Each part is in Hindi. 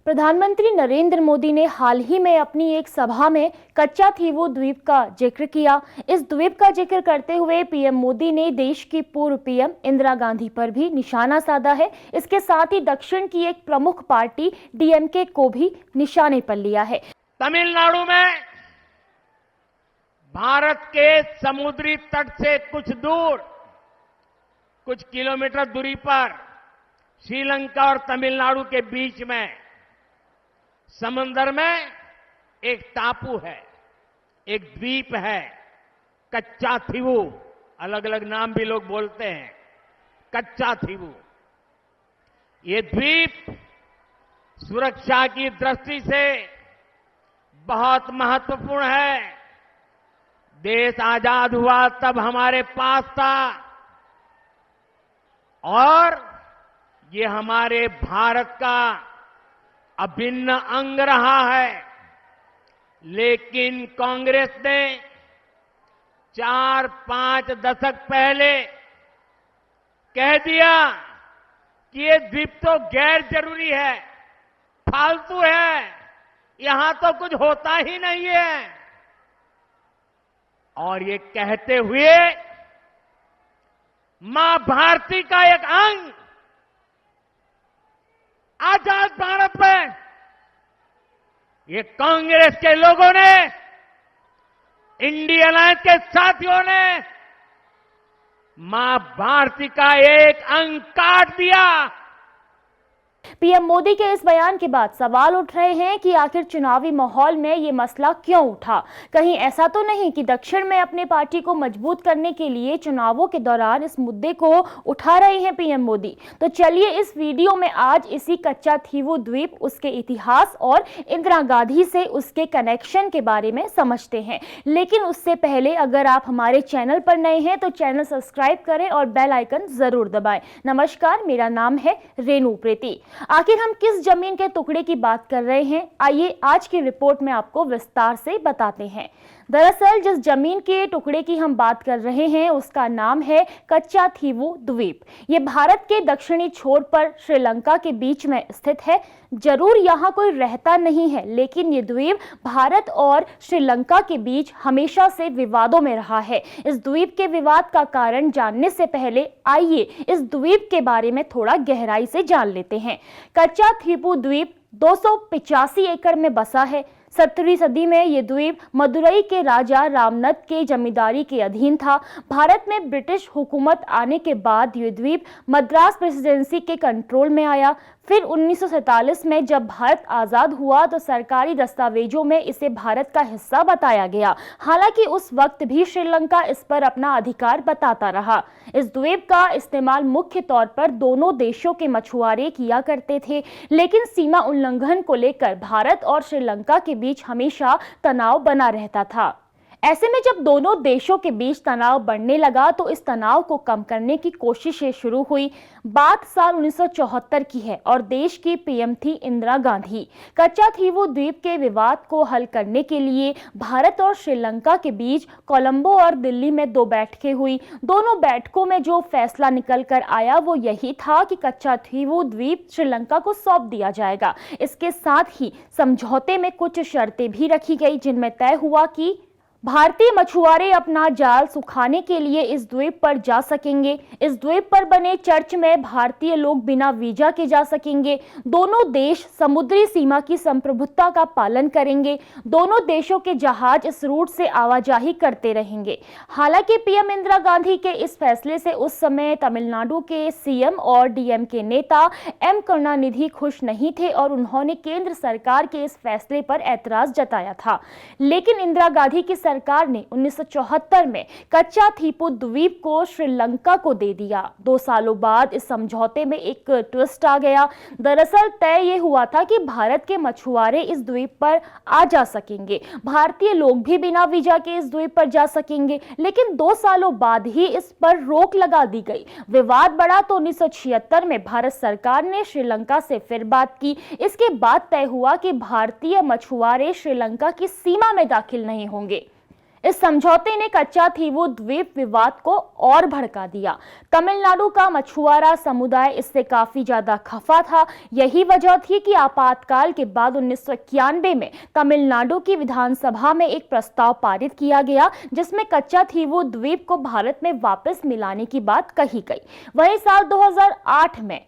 प्रधानमंत्री नरेंद्र मोदी ने हाल ही में अपनी एक सभा में कच्चा थीवू द्वीप का जिक्र किया। इस द्वीप का जिक्र करते हुए पीएम मोदी ने देश की पूर्व पीएम इंदिरा गांधी पर भी निशाना साधा है। इसके साथ ही दक्षिण की एक प्रमुख पार्टी डीएमके को भी निशाने पर लिया है। तमिलनाडु में भारत के समुद्री तट से कुछ दूर, कुछ किलोमीटर दूरी पर श्रीलंका और तमिलनाडु के बीच में समंदर में एक टापू है, एक द्वीप है, कच्चा थीवू। अलग अलग नाम भी लोग बोलते हैं, कच्चा थीवू। ये द्वीप सुरक्षा की दृष्टि से बहुत महत्वपूर्ण है। देश आजाद हुआ तब हमारे पास था और ये हमारे भारत का अभिन्न अंग रहा है। लेकिन कांग्रेस ने 4-5 दशक पहले कह दिया कि ये द्वीप तो गैर जरूरी है, फालतू है, यहां तो कुछ होता ही नहीं है। और ये कहते हुए मां भारती का एक अंग आजाद भारत में ये कांग्रेस के लोगों ने, इंडियन अलायंस के साथियों ने मां भारती का एक अंग काट दिया। पीएम मोदी के इस बयान के बाद सवाल उठ रहे हैं कि आखिर चुनावी माहौल में ये मसला क्यों उठा। कहीं ऐसा तो नहीं कि दक्षिण में अपने पार्टी को मजबूत करने के लिए चुनावों के दौरान इस मुद्दे को उठा रहे हैं पीएम मोदी। तो चलिए इस वीडियो में आज इसी कच्चा थीवू द्वीप, उसके इतिहास और इंदिरा गांधी से उसके कनेक्शन के बारे में समझते हैं। लेकिन उससे पहले अगर आप हमारे चैनल पर नए हैं तो चैनल सब्सक्राइब करें और बेल आइकन जरूर दबाएं। नमस्कार, मेरा नाम है रेणु प्रीति। आखिर हम किस जमीन के टुकड़े की बात कर रहे हैं, आइए आज की रिपोर्ट में आपको विस्तार से बताते हैं। दरअसल जिस जमीन के टुकड़े की हम बात कर रहे हैं उसका नाम है कच्चा थीवू द्वीप। ये भारत के दक्षिणी छोर पर श्रीलंका के बीच में स्थित है। जरूर यहाँ कोई रहता नहीं है, लेकिन ये द्वीप भारत और श्रीलंका के बीच हमेशा से विवादों में रहा है। इस द्वीप के विवाद का कारण जानने से पहले आइए इस द्वीप के बारे में थोड़ा गहराई से जान लेते हैं। कच्चा थीवू द्वीप 285 एकड़ में बसा है। 17वीं सदी में यह द्वीप मदुरई के राजा रामनद के जमींदारी के अधीन था। भारत में ब्रिटिश हुकूमत आने के बाद यह द्वीप मद्रास प्रेसिडेंसी के कंट्रोल में आया। फिर 1947 में जब भारत आज़ाद हुआ तो सरकारी दस्तावेजों में इसे भारत का हिस्सा बताया गया। हालांकि उस वक्त भी श्रीलंका इस पर अपना अधिकार बताता रहा। इस द्वीप का इस्तेमाल मुख्य तौर पर दोनों देशों के मछुआरे किया करते थे, लेकिन सीमा उल्लंघन को लेकर भारत और श्रीलंका के बीच हमेशा तनाव बना रहता था। ऐसे में जब दोनों देशों के बीच तनाव बढ़ने लगा तो इस तनाव को कम करने की कोशिशें शुरू हुई। बात साल 1974 की है और देश की पीएम थी इंदिरा गांधी। कच्चा थीवू द्वीप के विवाद को हल करने के लिए भारत और श्रीलंका के बीच कोलंबो और दिल्ली में 2 बैठकें हुई। दोनों बैठकों में जो फैसला निकल कर आया वो यही था कि कच्चा थीवू द्वीप श्रीलंका को सौंप दिया जाएगा। इसके साथ ही समझौते में कुछ शर्तें भी रखी गई, जिनमें तय हुआ कि भारतीय मछुआरे अपना जाल सुखाने के लिए इस द्वीप पर जा सकेंगे। इस द्वीप पर बने चर्च में भारतीय लोग बिना वीजा के जा सकेंगे। दोनों देश समुद्री सीमा की संप्रभुता का पालन करेंगे। दोनों देशों के जहाज इस रूट से आवाजाही करते रहेंगे। हालांकि पीएम इंदिरा गांधी के इस फैसले से उस समय तमिलनाडु के सीएम और डीएमके नेता एम करुणानिधि खुश नहीं थे और उन्होंने केंद्र सरकार के इस फैसले पर ऐतराज जताया था। लेकिन इंदिरा गांधी की सरकार ने 1974 में कच्चा थीवू द्वीप को श्रीलंका को दे दिया। 2 सालों बाद इस समझौते में एक ट्विस्ट आ गया। दरअसल तय ये हुआ था कि भारत के मछुआरे इस द्वीप पर आ जा सकेंगे, भारतीय लोग भी बिना वीजा के इस द्वीप पर जा सकेंगे। लेकिन 2 सालों बाद ही इस पर रोक लगा दी गई। विवाद बढ़ा तो 1976 में भारत सरकार ने श्रीलंका से फिर बात की। इसके बाद तय हुआ कि भारतीय मछुआरे श्रीलंका की सीमा में दाखिल नहीं होंगे। इस समझौते ने कच्चाथीवू द्वीप विवाद को और भड़का दिया। तमिलनाडु का मछुआरा समुदाय इससे काफी ज्यादा खफा था। यही वजह थी कि आपातकाल के बाद 1991 में तमिलनाडु की विधानसभा में एक प्रस्ताव पारित किया गया जिसमें कच्चाथीवू द्वीप को भारत में वापस मिलाने की बात कही गई। वहीं साल 2008 में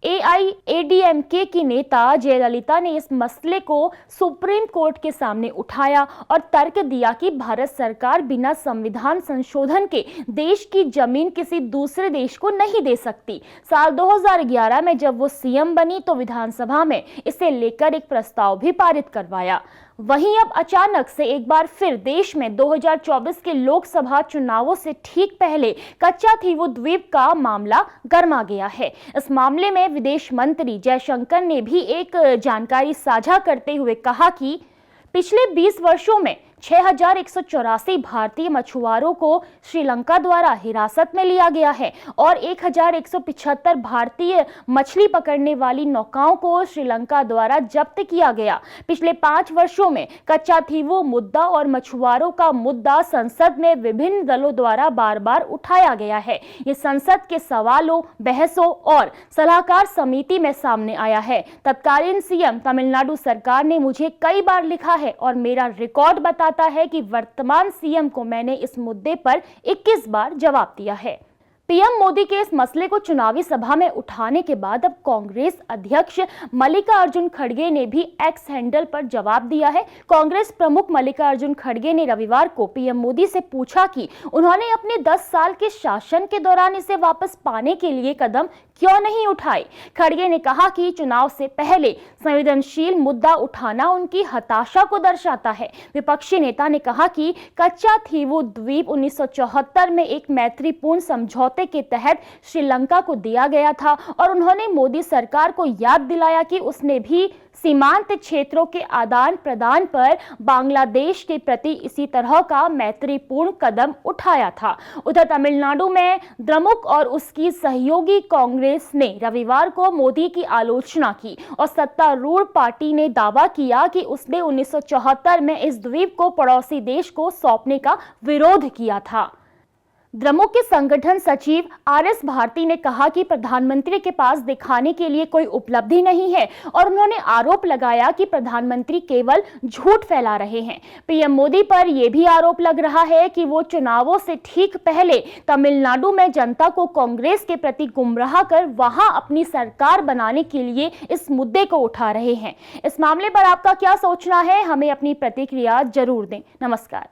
AIADMK की नेता जयललिता ने इस मसले को सुप्रीम कोर्ट के सामने उठाया और तर्क दिया कि भारत सरकार बिना संविधान संशोधन के देश की जमीन किसी दूसरे देश को नहीं दे सकती। साल 2011 में जब वो सीएम बनी तो विधानसभा में इसे लेकर एक प्रस्ताव भी पारित करवाया। वहीं अब अचानक से एक बार फिर देश में 2024 के लोकसभा चुनावों से ठीक पहले कच्चाथीवू द्वीप का मामला गर्मा गया है। इस मामले में विदेश मंत्री जयशंकर ने भी एक जानकारी साझा करते हुए कहा कि पिछले 20 वर्षों में 6,184 भारतीय मछुआरों को श्रीलंका द्वारा हिरासत में लिया गया है और 1,175 भारतीय मछली पकड़ने वाली नौकाओं को श्रीलंका द्वारा जब्त किया गया। पिछले 5 वर्षों में कच्चाथीवू मुद्दा और मछुआरों का मुद्दा संसद में विभिन्न दलों द्वारा बार बार उठाया गया है। ये संसद के सवालों, बहसों और सलाहकार समिति में सामने आया है। तत्कालीन सीएम तमिलनाडु सरकार ने मुझे कई बार लिखा है और मेरा रिकॉर्ड बताता है कि वर्तमान सीएम को मैंने इस मुद्दे पर 21 बार जवाब दिया है। पीएम मोदी के इस मसले को चुनावी सभा में उठाने के बाद अब कांग्रेस अध्यक्ष मल्लिकार्जुन खड़गे ने भी एक्स हैंडल पर जवाब दिया है। कांग्रेस प्रमुख मल्लिकार्जुन खड़गे ने रविवार को पीएम मोदी से पूछा कि उन्होंने अपने 10 साल के शासन के दौरान इसे वापस पाने के लिए कदम क्यों नहीं उठाए। खड़गे ने कहा कि चुनाव से पहले संवेदनशील मुद्दा उठाना उनकी हताशा को दर्शाता है। विपक्षी नेता ने कहा कि कच्चाथीवू द्वीप 1974 में एक मैत्रीपूर्ण समझौते के तहत श्रीलंका को दिया गया था और उन्होंने मोदी सरकार को याद दिलाया कि उसने भी सीमांत क्षेत्रों के आदान प्रदान पर बांग्लादेश के प्रति इसी तरह का मैत्रीपूर्ण कदम उठाया था। उधर तमिलनाडु में द्रमुक और उसकी सहयोगी कांग्रेस ने रविवार को मोदी की आलोचना की और सत्तारूढ़ पार्टी ने दावा किया कि उसने 1974 में इस द्वीप को पड़ोसी देश को सौंपने का विरोध किया था। द्रमुक के संगठन सचिव RS भारती ने कहा कि प्रधानमंत्री के पास दिखाने के लिए कोई उपलब्धि नहीं है और उन्होंने आरोप लगाया कि प्रधानमंत्री केवल झूठ फैला रहे हैं। पीएम मोदी पर यह भी आरोप लग रहा है कि वो चुनावों से ठीक पहले तमिलनाडु में जनता को कांग्रेस के प्रति गुमराह कर वहां अपनी सरकार बनाने के लिए इस मुद्दे को उठा रहे हैं। इस मामले पर आपका क्या सोचना है? हमें अपनी प्रतिक्रिया जरूर दें। नमस्कार।